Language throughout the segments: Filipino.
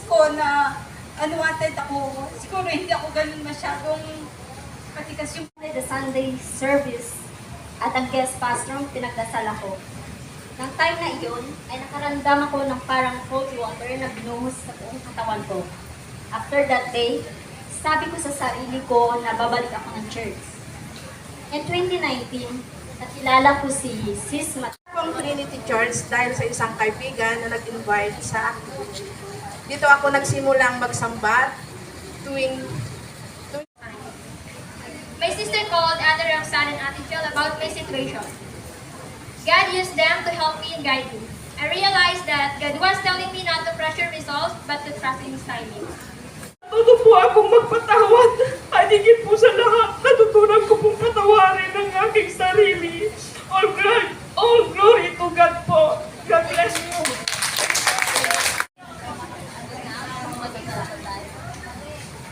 ko na unwanted ako. Siguro hindi ako ganun masyadong patikas yung... The Sunday service at ang guest pastor, pinagdasal ako. Nang time na iyon, ay nakaramdam ako ng parang cold water na binuhos sa buong katawan ko. After that day, sabi ko sa sarili ko na babalik ako ng church. In 2019, nakilala ko si Sis Mat. Ang Trinity Church dahil sa isang kaibigan na nag-invite sa akin. Dito ako nagsimulang magsambat tuwing My sister called Ate Roxanne and Ate Phil about my situation. God used them to help me and guide me. I realized that God was telling me not to pressure results, but to trust in His timing. Natuto po akong magpatawad. At higit po sa lahat, natutunan ko pong patawarin ang aking sarili. All glory to God po. God bless you.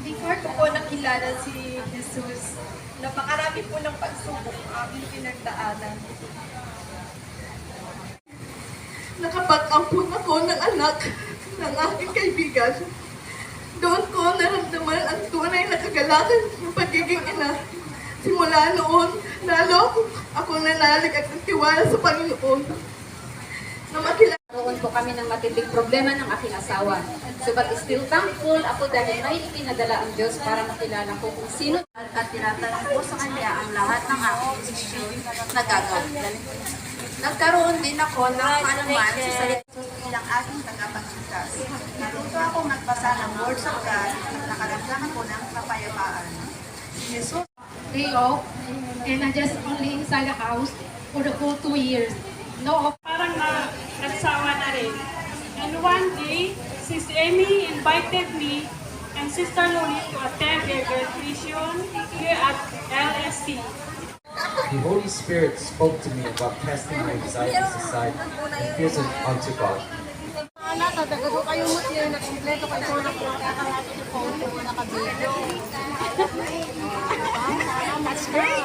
Before ko po nakilala si Jesus, napakarami po ng pagsubok ang aming pinagdaanan. Nakapag-ampun ako ng anak ng aking kaibigan. Doon ko naramdaman ang tunay na kagalakan ng pagiging ina. Simula noon, lalo ako nanalig at nagtiwala sa Panginoon. Na makilala. Naroon po kami ng matinding problema ng aking asawa. So but still thankful ako dahil may ipinadala ang Diyos para makilala ko kung sino at tinatanong ko sa kanya ang lahat ng aking desisyon na gagawin. Nagkaroon din ako ng kaalaman sa salita bilang aking tagapagligtas. Natuto ako magbasa ng words of God at nakaramdam ako ng kapayapaan. Si Jesus day off, and I just only inside the house for the whole 2 years. No, Parang nagsawa na rin. And one day, Sis Amy invited me and Sister Loli to attend their graduation here at LSC. The Holy Spirit spoke to me about casting my anxieties aside and fears unto God. That's great!